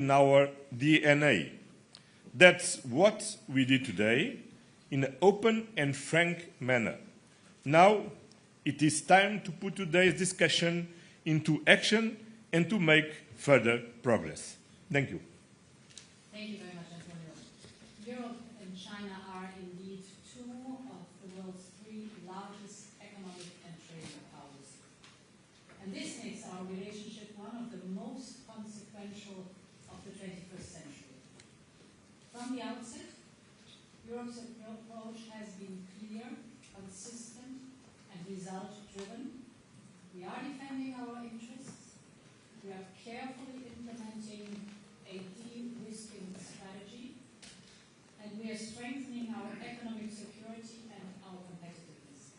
in our DNA. That's what we did today in an open and frank manner. Now it is time to put today's discussion into action and to make further progress. Thank you. Thank you very much, Antonio. Europe and China are indeed two of the world's three largest economic and trading powers. And this makes our relationship one of the most consequential of the 21st century. From the outset, Europe's approach has been clear, consistent, and result-driven. We are defending our interests. We are carefully implementing a de-risking strategy, and we are strengthening our economic security and our competitiveness.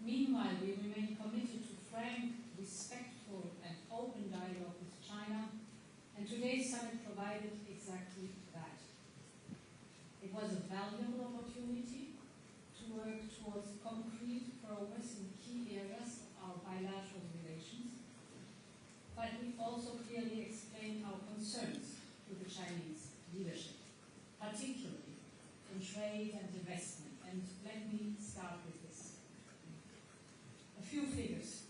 Meanwhile, we remain committed to frank, respectful, and open dialogue with China, and today's summit provided exactly that. It was a valuable opportunity to work towards concrete progress in key areas of our bilateral relations, but we also clearly explained our concerns to the Chinese leadership, particularly in trade and investment. And let me start with this. A few figures.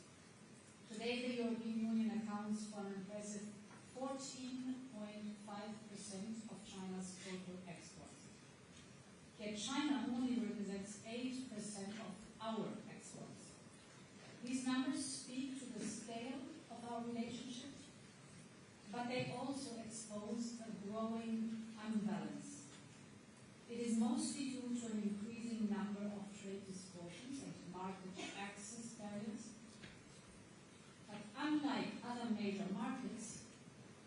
Today, the European Union accounts for an impressive 14.5% of China's total exports. Yet China only represents 8% of our exports. These numbers speak to the scale of our relationship, but they also expose a growing imbalance. It is mostly due to an increasing number of trade distortions and market access barriers. But unlike other major markets,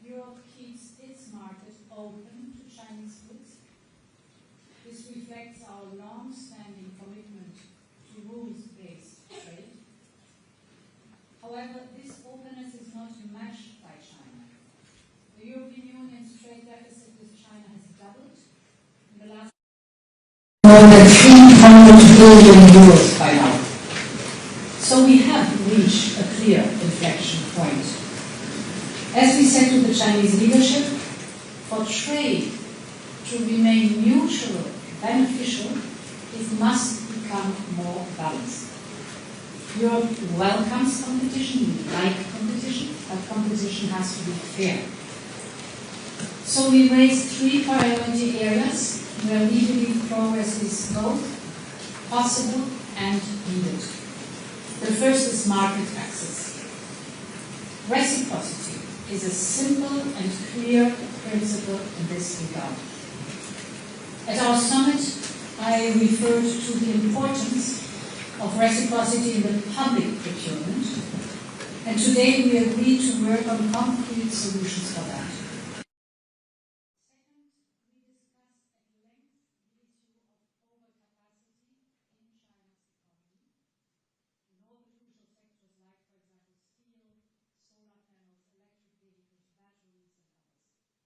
Europe keeps its market open to Chinese goods. This reflects our long-standing commitment to rules-based trade. However, this openness is not matched by China. The European Union's trade deficit with China has doubled in the last more than 300 billion euros by now. So we have reached a clear inflection point. As we said to the Chinese leadership, for trade to remain mutual, beneficial, it must become more balanced. Europe welcomes competition, we like competition, but competition has to be fair. So we raised three priority areas where we believe progress is both possible and needed. The first is market access. Reciprocity is a simple and clear principle in this regard. At our summit, I referred to the importance of reciprocity in the public procurement, and today we agreed to work on concrete solutions for that. Second, we discussed at length the issue of overcapacity in China's economy in all the crucial sectors like, for example, steel, solar panels, electric vehicles, batteries, and others.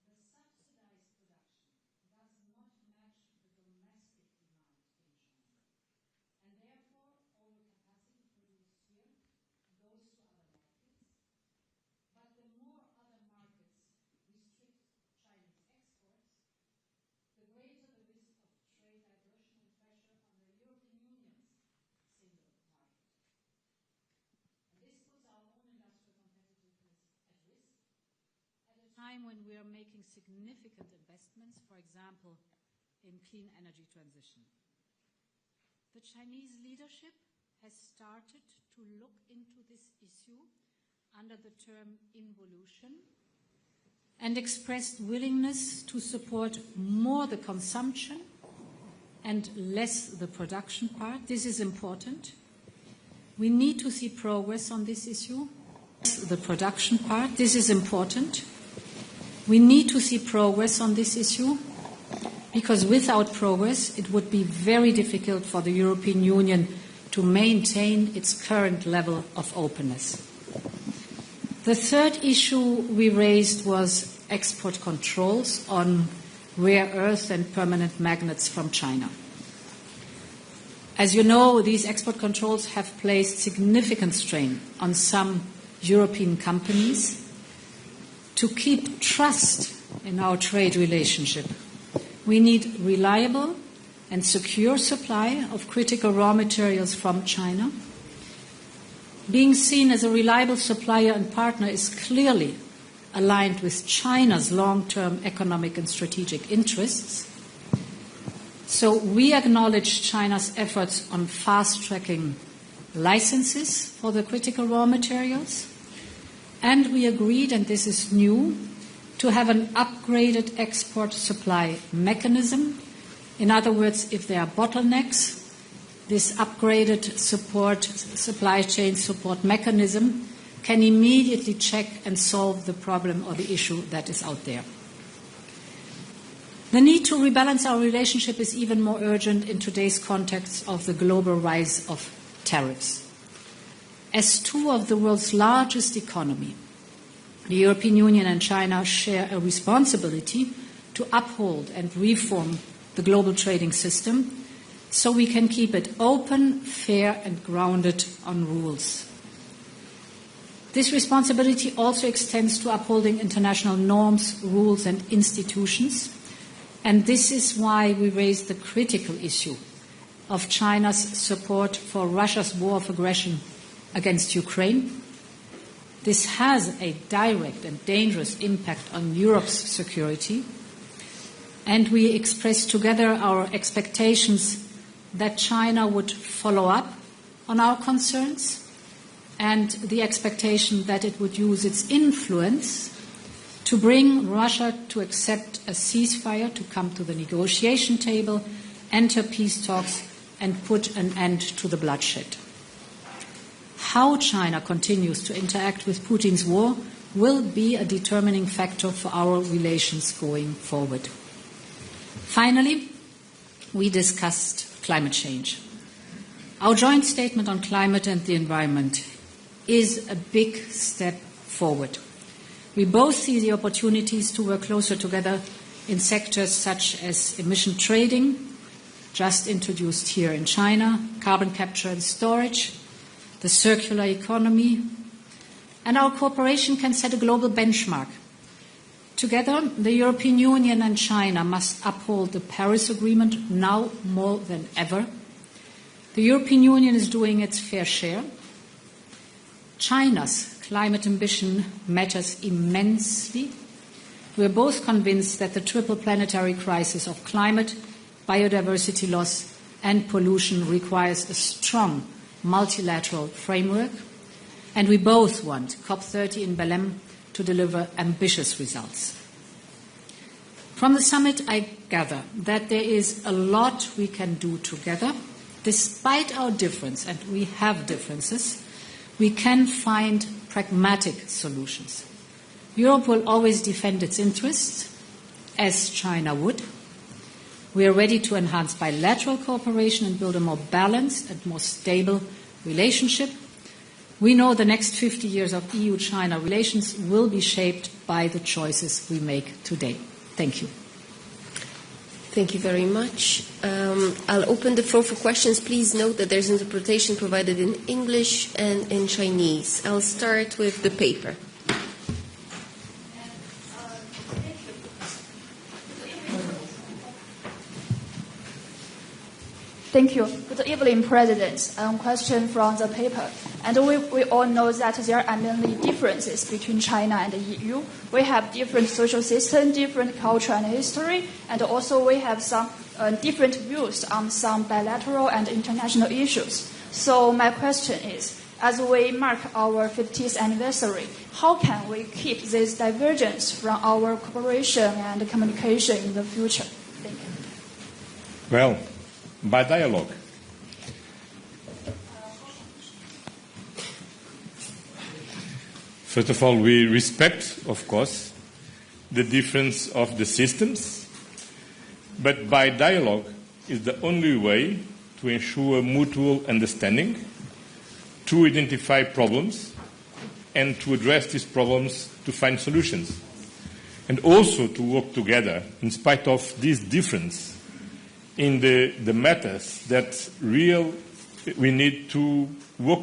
The subsidized production does not match the domestic demand in China, and therefore overcapacity produced here goes to other markets. But the more other markets restrict Chinese exports, the greater the risk of trade diversion and pressure on the European Union's single market. And this puts our own industrial competitiveness at risk at a time when we are making significant investments, for example, in clean energy transition. The Chinese leadership has started to look into this issue under the term involution and expressed willingness to support more the consumption and less the production part. This is important. We need to see progress on this issue. The production part, this is important. We need to see progress on this issue because without progress it would be very difficult for the European Union to maintain its current level of openness. The third issue we raised was export controls on rare earth and permanent magnets from China. As you know, these export controls have placed significant strain on some European companies To keep trust in our trade relationship, we need reliable and secure supply of critical raw materials from China. Being seen as a reliable supplier and partner is clearly aligned with China's long-term economic and strategic interests. So we acknowledge China's efforts on fast-tracking licenses for the critical raw materials, and we agreed, and this is new, to have an upgraded export supply mechanism. In other words, if there are bottlenecks, this upgraded supply chain support mechanism can immediately check and solve the problem or the issue that is out there. The need to rebalance our relationship is even more urgent in today's context of the global rise of tariffs. As two of the world's largest economies, the European Union and China share a responsibility to uphold and reform the global trading system so we can keep it open, fair, and grounded on rules. This responsibility also extends to upholding international norms, rules, and institutions, and this is why we raised the critical issue of China's support for Russia's war of aggression against Ukraine. This has a direct and dangerous impact on Europe's security, and we expressed together our expectations that China would follow up on our concerns and the expectation that it would use its influence to bring Russia to accept a ceasefire, to come to the negotiation table, enter peace talks, and put an end to the bloodshed. How China continues to interact with Putin's war will be a determining factor for our relations going forward. Finally, we discussed climate change. Our joint statement on climate and the environment is a big step forward. We both see the opportunities to work closer together in sectors such as emission trading, just introduced here in China, carbon capture and storage, the circular economy, and our cooperation can set a global benchmark. Together, the European Union and China must uphold the Paris Agreement now more than ever. The European Union is doing its fair share. China's climate ambition matters immensely. We are both convinced that the triple planetary crisis of climate, biodiversity loss, and pollution requires a strong multilateral framework, and we both want COP30 in Belém to deliver ambitious results. From the summit, I gather that there is a lot we can do together. Despite our difference, and we have differences, we can find pragmatic solutions. Europe will always defend its interests, as China would. We are ready to enhance bilateral cooperation and build a more balanced and more stable relationship. We know the next 50 years of EU-China relations will be shaped by the choices we make today. Thank you. Thank you very much. I'll open the floor for questions. Please note that there's interpretation provided in English and in Chinese. I'll start with the paper. Thank you. Good evening, President. Question from the paper. And we all know that there are many differences between China and the EU. We have different social systems, different culture and history, and also we have some different views on some bilateral and international issues. So my question is, as we mark our 50th anniversary, how can we keep this divergence from our cooperation and communication in the future? Thank you. Well, by dialogue. First of all, we respect, of course, the difference of the systems, but by dialogue is the only way to ensure mutual understanding, to identify problems, and to address these problems to find solutions, and also to work together in spite of this difference in the matters that we need to work